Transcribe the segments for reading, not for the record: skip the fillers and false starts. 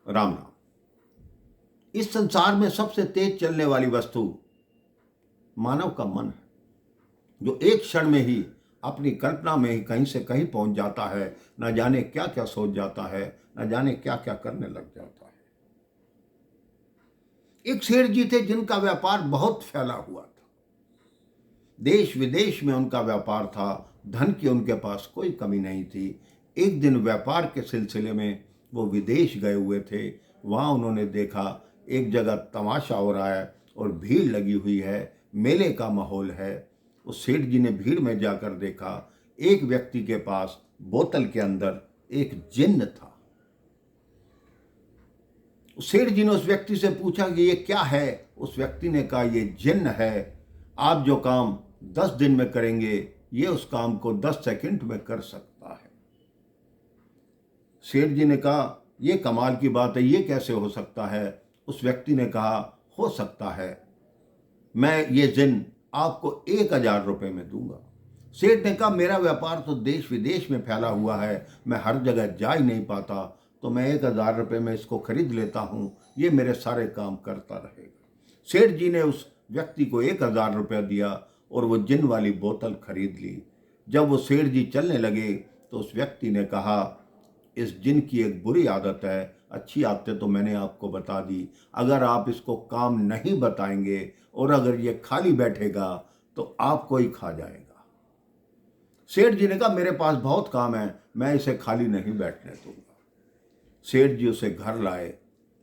राम राम। इस संसार में सबसे तेज चलने वाली वस्तु मानव का मन है, जो एक क्षण में ही अपनी कल्पना में ही कहीं से कहीं पहुंच जाता है। न जाने क्या क्या सोच जाता है, न जाने क्या क्या करने लग जाता है। एक सेठ जी थे जिनका व्यापार बहुत फैला हुआ था। देश विदेश में उनका व्यापार था। धन की उनके पास कोई कमी नहीं थी। एक दिन व्यापार के सिलसिले में वो विदेश गए हुए थे। वहाँ उन्होंने देखा एक जगह तमाशा हो रहा है और भीड़ लगी हुई है, मेले का माहौल है। उस सेठ जी ने भीड़ में जाकर देखा, एक व्यक्ति के पास बोतल के अंदर एक जिन्न था। सेठ जी ने उस व्यक्ति से पूछा कि ये क्या है। उस व्यक्ति ने कहा, ये जिन्न है। आप जो काम 10 दिन में करेंगे, ये उस काम को 10 सेकंड में कर सकता है। सेठ जी ने कहा, ये कमाल की बात है, ये कैसे हो सकता है। उस व्यक्ति ने कहा, हो सकता है, मैं ये जिन्न आपको 1000 रुपये में दूंगा। सेठ ने कहा, मेरा व्यापार तो देश विदेश में फैला हुआ है, मैं हर जगह जा ही नहीं पाता, तो मैं 1000 रुपये में इसको खरीद लेता हूँ, ये मेरे सारे काम करता रहेगा। सेठ जी ने उस व्यक्ति को 1000 रुपया दिया और वो जिन्न वाली बोतल खरीद ली। जब वो सेठ जी चलने लगे तो उस व्यक्ति ने कहा, इस जिन्न की एक बुरी आदत है, अच्छी आदतें तो मैंने आपको बता दी, अगर आप इसको काम नहीं बताएंगे और अगर ये खाली बैठेगा तो आपको ही खा जाएगा। सेठ जी ने कहा, मेरे पास बहुत काम है, मैं इसे खाली नहीं बैठने दूंगा। सेठ जी उसे घर लाए,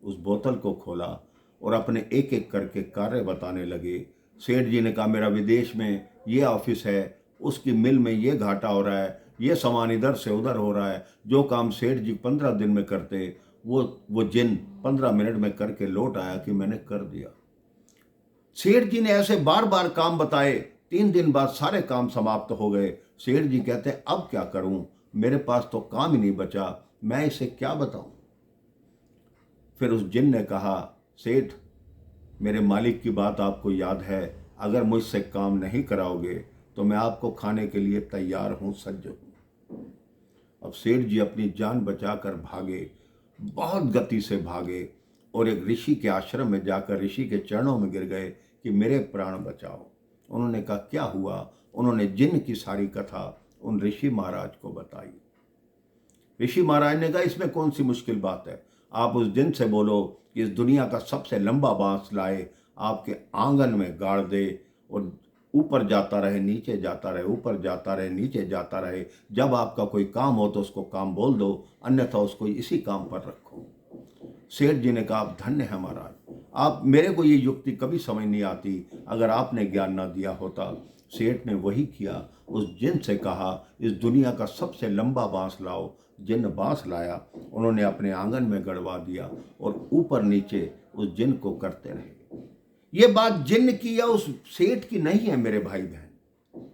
उस बोतल को खोला और अपने एक एक करके कार्य बताने लगे। सेठ जी ने कहा, मेरा विदेश में ये ऑफिस है, उसकी मिल में ये घाटा हो रहा है, ये सामान इधर से उधर हो रहा है। जो काम सेठ जी 15 दिन में करते, वो जिन्न 15 मिनट में करके लौट आया कि मैंने कर दिया। सेठ जी ने ऐसे बार बार काम बताए। 3 दिन बाद सारे काम समाप्त हो गए। सेठ जी कहते, अब क्या करूं, मेरे पास तो काम ही नहीं बचा, मैं इसे क्या बताऊं। फिर उस जिन्न ने कहा, सेठ, मेरे मालिक की बात आपको याद है, अगर मुझसे काम नहीं कराओगे तो मैं आपको खाने के लिए तैयार हूं, सज्ज हूं। अब सेठ जी अपनी जान बचाकर भागे, बहुत गति से भागे और एक ऋषि के आश्रम में जाकर ऋषि के चरणों में गिर गए कि मेरे प्राण बचाओ। उन्होंने कहा, क्या हुआ। उन्होंने जिन्न की सारी कथा उन ऋषि महाराज को बताई। ऋषि महाराज ने कहा, इसमें कौन सी मुश्किल बात है, आप उस जिन्न से बोलो कि इस दुनिया का सबसे लंबा बांस लाए, आपके आंगन में गाड़ दे और ऊपर जाता रहे, नीचे जाता रहे, ऊपर जाता रहे, नीचे जाता रहे। जब आपका कोई काम हो तो उसको काम बोल दो, अन्यथा उसको इसी काम पर रखो। सेठ जी ने कहा, आप धन्य है महाराज, आप, मेरे को ये युक्ति कभी समझ नहीं आती, अगर आपने ज्ञान ना दिया होता। सेठ ने वही किया, उस जिन्न से कहा, इस दुनिया का सबसे लंबा बांस लाओ। जिन्न बांस लाया, उन्होंने अपने आंगन में गड़वा दिया और ऊपर नीचे उस जिन्न को करते रहे। ये बात जिन्न की या उस सेठ की नहीं है मेरे भाई बहन।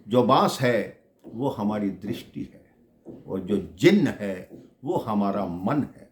जो बांस है वो हमारी दृष्टि है और जो जिन्न है वो हमारा मन है।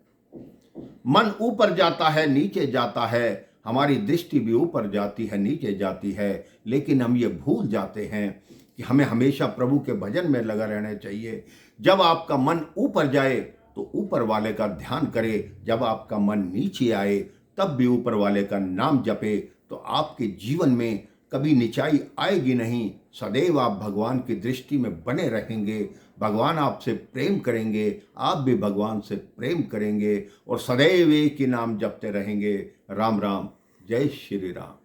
मन ऊपर जाता है, नीचे जाता है, हमारी दृष्टि भी ऊपर जाती है, नीचे जाती है, लेकिन हम ये भूल जाते हैं कि हमें हमेशा प्रभु के भजन में लगा रहना चाहिए। जब आपका मन ऊपर जाए तो ऊपर वाले का ध्यान करे, जब आपका मन नीचे आए तब भी ऊपर वाले का नाम जपे, तो आपके जीवन में कभी नीचाई आएगी नहीं। सदैव आप भगवान की दृष्टि में बने रहेंगे, भगवान आपसे प्रेम करेंगे, आप भी भगवान से प्रेम करेंगे और सदैव एक ही नाम जपते रहेंगे। राम राम, जय श्री राम।